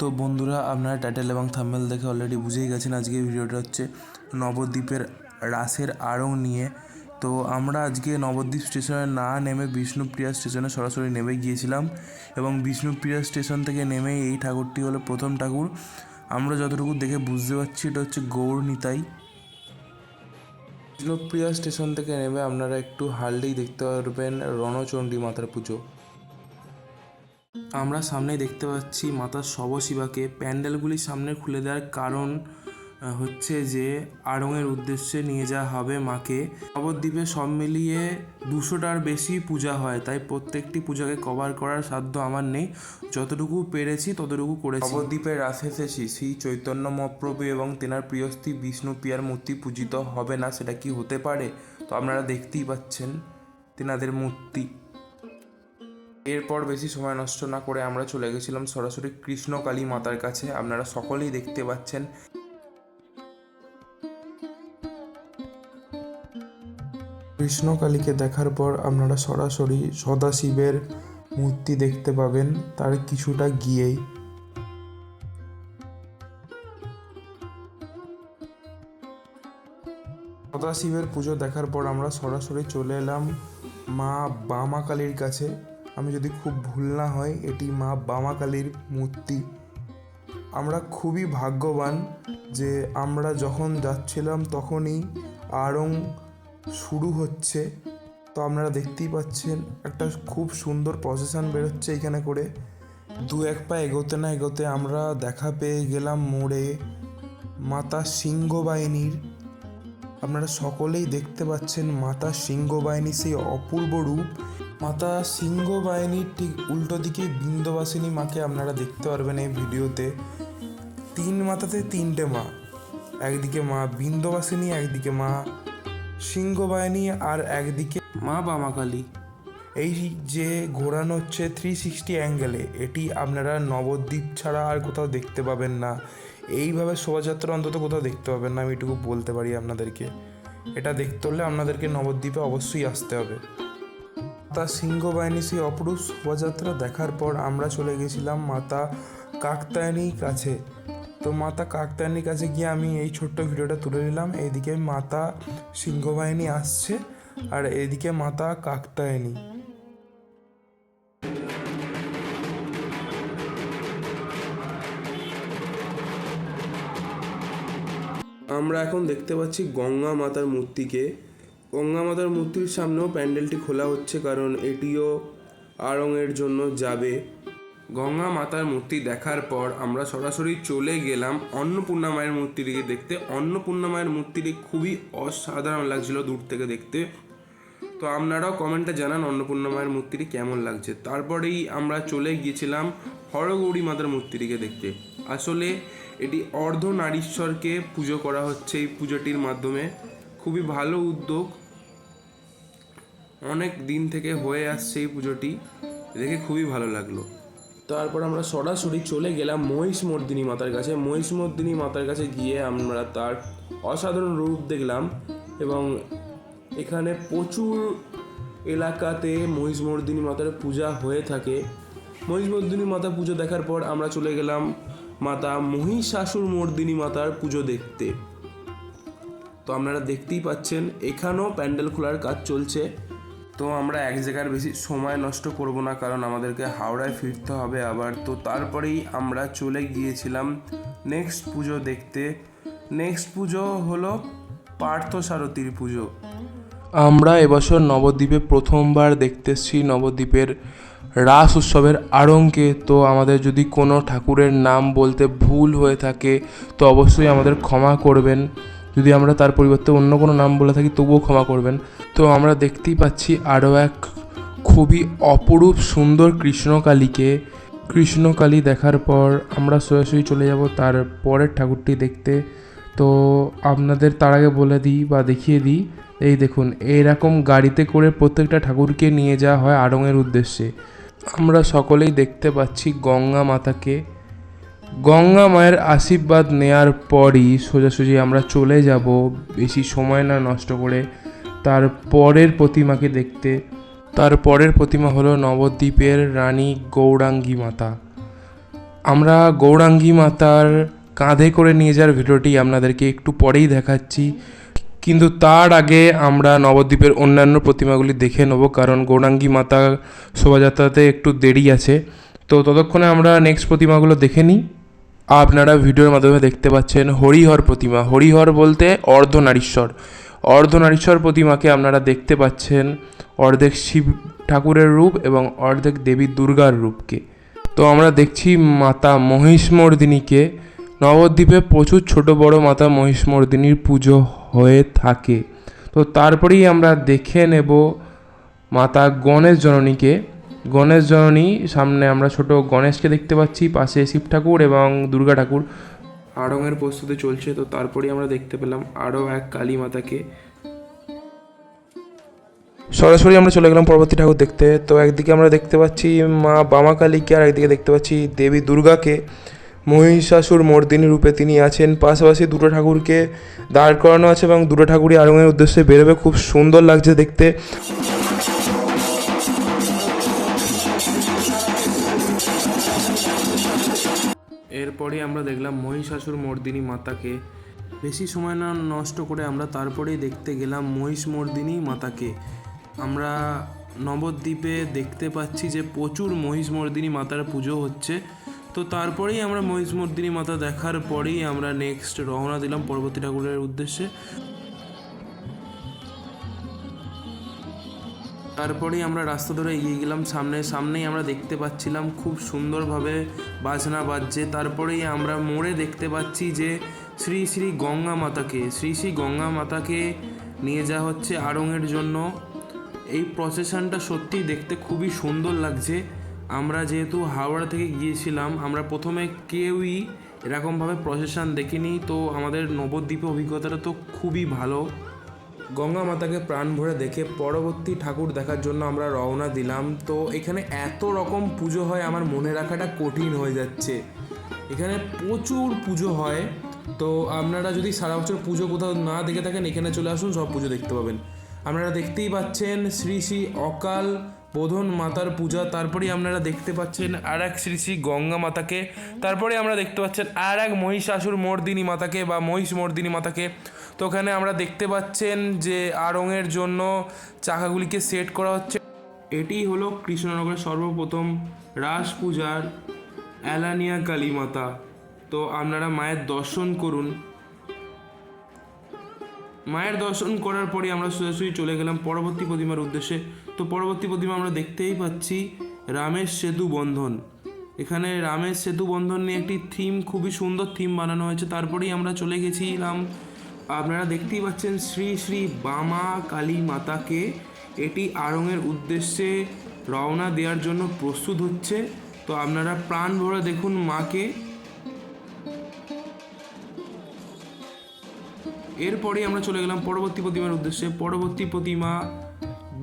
তো বন্ধুরা, আপনারা টাইটেল এবং থাম্বনেল দেখে অলরেডি বুঝেই গেছেন আজকে ভিডিওটা হচ্ছে নবদ্বীপের রাসের আড়ং নিয়ে। তো আমরা আজকে নবদ্বীপ স্টেশনে না নেমে বিষ্ণুপ্রিয়া স্টেশনে সরাসরি নেমে গিয়েছিলাম এবং বিষ্ণুপ্রিয়া স্টেশন থেকে নেমেই এই ঠাকুরটি হলো প্রথম ঠাকুর। আমরা যতটুকু দেখে বুঝতে পারছি এটা হচ্ছে গৌর নিতাই। বিষ্ণুপ্রিয়া স্টেশন থেকে নেমে আপনারা একটু হাললেই দেখতে পারবেন রণচণ্ডী মাতার পুজো। আমরা সামনে দেখতে পাচ্ছি মাতা শবশিবাকে। প্যান্ডেলগুলি সামনে খুলে দেওয়ার কারণ হচ্ছে যে আড়ংয়ের উদ্দেশ্যে নিয়ে যাওয়া হবে মাকে। নবদ্বীপে সব মিলিয়ে 200টার বেশি পূজা হয়, তাই প্রত্যেকটি পূজাকে কভার করার সাধ্য আমার নেই। যতটুকু পেরেছি ততটুকু করেছি। নবদ্বীপের রাসে শেষে শ্রী চৈতন্য মহাপ্রভু এবং তেনার প্রিয়স্ত্রী বিষ্ণুপ্রিয়ার মূর্তি পূজিত হবে না, সেটা কি হতে পারে? তো আপনারা দেখতেই পাচ্ছেন তেনাদের মূর্তি। এরপর বেশি সময় নষ্ট না করে আমরা চলে গেছিলাম সরাসরি কৃষ্ণকালী মাতার কাছে। আপনারা সকলেই দেখতে পাচ্ছেন কৃষ্ণকালীকে দেখার পর আপনারা সরাসরি সদাশিবের মূর্তি দেখতে পাবেন তার কিছুটা গিয়েই। সদাশিবের পুজো দেখার পর আমরা সরাসরি চলে এলাম মা বামা কালীর কাছে। আমি যদি খুব ভুল না হয় এটি মা বামা কালীর মূর্তি। আমরা খুবই ভাগ্যবান যে আমরা যখন যাচ্ছিলাম তখনই আড়ং শুরু হচ্ছে। তো আপনারা দেখতেই পাচ্ছেন একটা খুব সুন্দর প্রসেশন বেরোচ্ছে এখানে করে। 2-1 পা এগোতে না এগোতে আমরা দেখা পেয়ে গেলাম মোড়ে মাতা সিংহবাহিনীর। আপনারা সকলেই দেখতে পাচ্ছেন মাতা সিংহবাহিনী সেই অপূর্ব রূপ। মাতা সিংহবাহিনীর ঠিক উল্টো দিকে বিন্ধ্যবাসিনী মাকে আপনারা দেখতে পারবেন এই ভিডিওতে। 3 মাথাতে 3টে মা, একদিকে মা বিন্ধ্যবাসিনী, একদিকে মা সিংহবাহিনী আর একদিকে মা বামা কালী। এই যে ঘোরানো হচ্ছে 360 অ্যাঙ্গেলে, এটি আপনারা নবদ্বীপ ছাড়া আর কোথাও দেখতে পাবেন না। এইভাবে শোভাযাত্রা অন্তত কোথাও দেখতে পাবেন না, আমি এটুকু বলতে পারি আপনাদেরকে। এটা দেখতে হলে আপনাদেরকে নবদ্বীপে অবশ্যই আসতে হবে। মাতা সিংহবাহিনী সেই অপরূপ শোভাযাত্রা দেখার পর আমরা চলে গেছিলাম মাতা কাত্যায়নীর কাছে। তো মাতা কাত্যায়নীর কাছে গিয়ে আমি এই ছোট্ট ভিডিওটা তুলে নিলাম। এইদিকে মাতা সিংহবাহিনী আসছে আর এদিকে মাতা কাত্যায়নী। আমরা এখন দেখতে পাচ্ছি গঙ্গা মাতার মূর্তিকে। গঙ্গা মাতার মূর্তির সামনেও প্যান্ডেলটি খোলা হচ্ছে, কারণ এটিও আড়ংয়ের জন্য যাবে। গঙ্গা মাতার মূর্তি দেখার পর আমরা সরাসরি চলে গেলাম অন্নপূর্ণা মায়ের মূর্তিটিকে দেখতে। অন্নপূর্ণা মায়ের মূর্তিটি খুবই অসাধারণ লাগছিল দূর থেকে দেখতে। তো আপনারাও কমেন্টে জানান অন্নপূর্ণা মায়ের মূর্তিটি কেমন লাগছে। তারপরেই আমরা চলে গিয়েছিলাম হরগৌরী মাতার মূর্তিটিকে দেখতে। আসলে এটি অর্ধনারীশ্বরকে পুজো করা হচ্ছে এই পুজোটির মাধ্যমে। খুবই ভালো উদ্যোগ, অনেক দিন থেকে হয়ে আসছে এই পুজোটি, দেখে খুবই ভালো লাগলো। তারপর আমরা সরাসরি চলে গেলাম মহিষমর্দিনী মাতার কাছে। মহিষমর্দিনী মাতার কাছে গিয়ে আমরা তার অসাধারণ রূপ দেখলাম এবং এখানে প্রচুর এলাকাতে মহিষমর্দিনী মাতার পূজা হয়ে থাকে। মহিষমর্দিনী মাতা পুজো দেখার পর আমরা চলে গেলাম মাতা মহিষাসুরমর্দিনী মাতার পুজো দেখতে। তো আপনারা দেখতেই পাচ্ছেন এখানেও প্যান্ডেল খোলার কাজ চলছে। তো আমরা এক জায়গার বেশি সময় নষ্ট করব না, কারণ আমাদেরকে হাওড়ায় ফিরতে হবে আবার। তো তারপরেই আমরা চলে গিয়েছিলাম নেক্সট পুজো দেখতে। নেক্সট পুজো হলো পার্থসারথীর পুজো। আমরা এবছর নবদ্বীপে প্রথমবার দেখতে এসেছি নবদ্বীপের রাস উৎসবের আড়ংকে। তো আমাদের যদি কোনো ঠাকুরের নাম বলতে ভুল হয়ে থাকে তো অবশ্যই আমাদের ক্ষমা করবেন। যদি আমরা তার পরিবর্তে অন্য কোনো নাম বলে থাকি তবুও ক্ষমা করবেন। তো আমরা দেখতেই পাচ্ছি আরও এক খুবই অপরূপ সুন্দর কৃষ্ণকালীকে। কৃষ্ণকালী দেখার পর আমরা সরাসরি চলে যাব তার পরের ঠাকুরটি দেখতে। তো আপনাদের তার আগে বলে দিই বা দেখিয়ে দিই, এই দেখুন এইরকম গাড়িতে করে প্রত্যেকটা ঠাকুরকে নিয়ে যাওয়া হয় আড়ংয়ের উদ্দেশ্যে। আমরা সকলেই দেখতে পাচ্ছি গঙ্গা মাতাকে। গঙ্গা মায়ের আশীর্বাদ নেয়ার পরই সোজাসুজি আমরা চলে যাব বেশি সময় না নষ্ট করে তার পরের প্রতিমাকে দেখতে। তার পরের প্রতিমা হলো নবদ্বীপের রানী গৌরাঙ্গী মাতা। আমরা গৌরাঙ্গী মাতার কাঁধে করে নিয়ে যাওয়ার ভিডিওটি আপনাদেরকে একটু পরেই দেখাচ্ছি, কিন্তু তার আগে আমরা নবদ্বীপের অন্যান্য প্রতিমাগুলি দেখে নেব, কারণ গৌরাঙ্গী মাতা শোভাযাত্রাতে একটু দেরি আছে। তো ততক্ষণে আমরা নেক্সট প্রতিমাগুলো দেখে নিই। আপনারা ভিডিওর মাধ্যমে দেখতে পাচ্ছেন হরিহর প্রতিমা। হরিহর বলতে অর্ধনারীশ্বর। অর্ধনারীশ্বর প্রতিমাকে আপনারা দেখতে পাচ্ছেন অর্ধেক শিব ঠাকুরের রূপ এবং অর্ধেক দেবী দুর্গার রূপকে। তো আমরা দেখছি মাতা মহিষমর্দিনীকে। নবদ্বীপে প্রচুর ছোট বড় মাতা মহিষমর্দিনীর পুজো হয়ে থাকে। তো তারপরেই আমরা দেখে নেব মাতা গণেশ জননীকে। গণেশ জননী, সামনে আমরা ছোট গণেশকে দেখতে পাচ্ছি, পাশে শিব ঠাকুর এবং দুর্গা ঠাকুর। আড়ংয়ের প্রস্তুতি চলছে, তো তারপরেই আমরা দেখতে পেলাম আরও এক কালী মাতাকে। সরাসরি আমরা চলে গেলাম পরবর্তী ঠাকুর দেখতে। তো একদিকে আমরা দেখতে পাচ্ছি মা বামা কালীকে, আর একদিকে দেখতে পাচ্ছি দেবী দুর্গাকে। মহিষাসুর মর্দিনী রূপে তিনি আছেন। পাশাপাশি দুটো ঠাকুরকে দাঁড় করানো আছে এবং দুটো ঠাকুরই আরঙের উদ্দেশ্যে বেরোবে। খুব সুন্দর লাগছে দেখতে। এরপরে আমরা দেখলাম মহিষাসুর মর্দিনী মাতাকে। বেশি সময় না নষ্ট করে আমরা তারপরেই দেখতে গেলাম মহিষমর্দিনী মাতাকে। আমরা নবদ্বীপে দেখতে পাচ্ছি যে প্রচুর মহিষমর্দিনী মাতার পুজো হচ্ছে। তো তারপরেই আমরা মহিষমর্দিনী মাতা দেখার পরেই আমরা নেক্সট রওনা দিলাম পরবর্তী ঠাকুরের উদ্দেশ্যে। তারপরেই আমরা রাস্তা ধরে এগিয়ে গেলাম সামনেই আমরা দেখতে পাচ্ছিলাম খুব সুন্দরভাবে বাজনা বাজছে। তারপরেই আমরা মোড়ে দেখতে পাচ্ছি যে শ্রী শ্রী গঙ্গা মাতাকে নিয়ে যাওয়া হচ্ছে আড়ংয়ের জন্য। এই প্রসেশনটা সত্যিই দেখতে খুবই সুন্দর লাগছে। আমরা যেহেতু হাওড়া থেকে গিয়েছিলাম, আমরা প্রথমে কেউই এরকমভাবে প্রসেশন দেখিনি, তো আমাদের নবদ্বীপে অভিজ্ঞতাটা তো খুবই ভালো। গঙ্গা মাতাকে প্রাণ ভরে দেখে পরবর্তী ঠাকুর দেখার জন্য আমরা রওনা দিলাম। তো এখানে এত রকম পুজো হয়, আমার মনে রাখাটা কঠিন হয়ে যাচ্ছে। এখানে প্রচুর পুজো হয়। তো আপনারা যদি সারা বছর পুজো কোথাও না দেখে থাকেন, এখানে চলে আসুন, সব পুজো দেখতে পাবেন। আপনারা দেখতেই পাচ্ছেন শ্রী শ্রী অকাল বোধন মাতার পূজা। তারপরেই আপনারা দেখতে পাচ্ছেন আর এক শ্রী শ্রী গঙ্গা মাতাকে। তারপরে আমরা দেখতে পাচ্ছেন আর এক মহিষাসুর মর্দিনী মাতাকে বা মহিষমর্দিনী মাতাকে। তো ওখানে আমরা দেখতে পাচ্ছেন যে আড়ংয়ের জন্য চাকাগুলিকে সেট করা হচ্ছে। এটি হলো কৃষ্ণনগরের সর্বপ্রথম রাস পূজার এলানিয়া কালী মাতা। তো আপনারা মায়ের দর্শন করুন। মায়ের দর্শন করার পরে আমরা সোজাসুজি চলে গেলাম পরবর্তী প্রতিমার উদ্দেশ্যে। তো পরবর্তী প্রতিমা আমরা দেখতেই পাচ্ছি রামের সেতু বন্ধন। এখানে রামের সেতু বন্ধন নিয়ে একটি থিম, খুবই সুন্দর থিম বানানো হয়েছে। তারপরেই আমরা চলে গেছিলাম, আপনারা দেখতেই পাচ্ছেন শ্রী শ্রী বামা কালী মাতাকে। এটি আড়ংয়ের উদ্দেশ্যে রওনা দেওয়ার জন্য প্রস্তুত হচ্ছে। তো আপনারা প্রাণ ভরে দেখুন মাকে। এরপরেই আমরা চলে গেলাম পরবর্তী প্রতিমার উদ্দেশ্যে। পরবর্তী প্রতিমা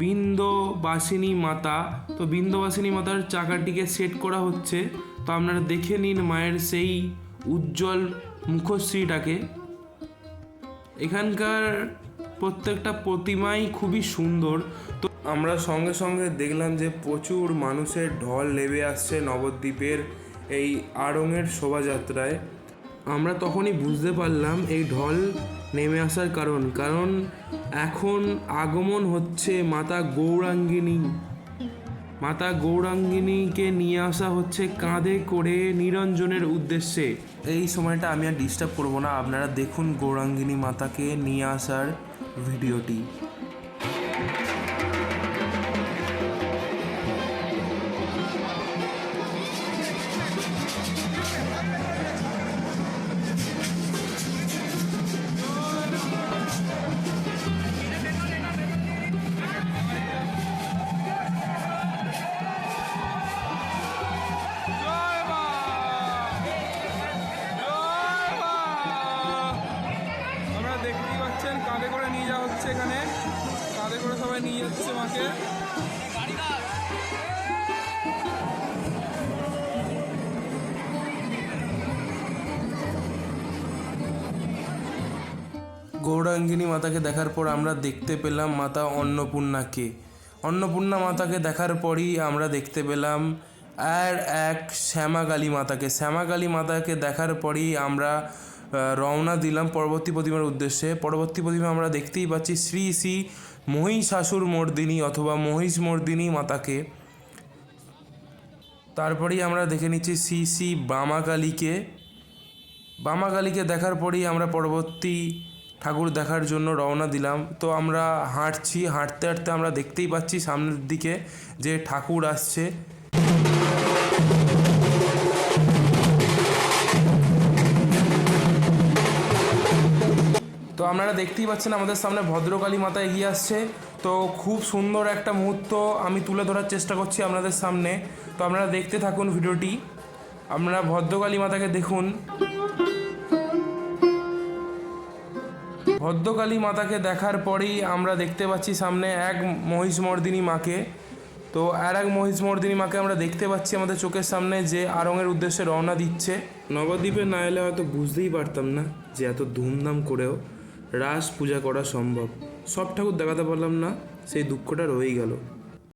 বিন্ধ্যবাসিনী মাতা। তো বিন্ধ্যবাসিনী মাতার চাকাটিকে সেট করা হচ্ছে। তো আপনারা দেখে নিন মায়ের সেই উজ্জ্বল মুখশ্রীটাকে। এখানকার প্রত্যেকটা প্রতিমাই খুবই সুন্দর। তো আমরা সঙ্গে সঙ্গে দেখলাম যে প্রচুর মানুষের ঢল নেমে আসছে নবদ্বীপের এই আড়ংয়ের শোভাযাত্রায়। আমরা তখনই বুঝতে পারলাম এই ঢল নেমে আসার কারণ এখন আগমন হচ্ছে মাতা গৌরাঙ্গিনীকে নিয়ে আসা হচ্ছে কাঁধে করে নিরঞ্জনের উদ্দেশ্যে। এই সময়টা আমি আর ডিস্টার্ব করবো না, আপনারা দেখুন গৌরাঙ্গিনী মাতাকে নিয়ে আসার ভিডিওটি। কাঁধে করে নিয়ে যাওয়া হচ্ছে, এখানে কাঁধে করে সবাই নিয়ে যাচ্ছে মাকে। গৌরাঙ্গিনী মাতাকে দেখার পর আমরা দেখতে পেলাম মাতা অন্নপূর্ণাকে। অন্নপূর্ণা মাতাকে দেখার পরই আমরা দেখতে পেলাম আর এক শ্যামাকালী মাতাকে দেখার পরেই আমরা রওনা দিলাম পরবর্তী প্রতিমার উদ্দেশ্যে। পরবর্তী প্রতিমা আমরা দেখতেই পাচ্ছি শ্রী শ্রী মহিষাসুর মর্দিনী অথবা মহিষমর্দিনী মাতাকে। তারপরেই আমরা দেখে নিচ্ছি শ্রী শ্রী বামাকালীকে দেখার পরেই আমরা পরবর্তী ঠাকুর দেখার জন্য রওনা দিলাম। তো আমরা হাঁটতে হাঁটতে আমরা দেখতেই পাচ্ছি সামনের দিকে যে ঠাকুর আসছে। তো আপনারা দেখতেই পাচ্ছেন আমাদের সামনে ভদ্রকালী মাতা এগিয়ে আসছে। তো খুব সুন্দর একটা মুহূর্ত আমি তুলে ধরার চেষ্টা করছি আপনাদের সামনে। তো আপনারা দেখতে থাকুন ভিডিওটি। আপনারা ভদ্রকালী মাতাকে দেখুন। ভদ্রকালী মাতাকে দেখার পরেই আমরা দেখতে পাচ্ছি সামনে এক মহিষমর্দিনী মাকে। তো আর এক মহিষমর্দিনী মাকে আমরা দেখতে পাচ্ছি আমাদের চোখের সামনে যে আড়ংয়ের উদ্দেশ্যে রওনা দিচ্ছে। নবদ্বীপে না এলে হয়তো বুঝতেই পারতাম না যে এত ধুমধাম করেও রাস পূজা করা সম্ভব। সব ঠাকুর দেখাতে পারলাম না, সেই দুঃখটা রয়েই গেল।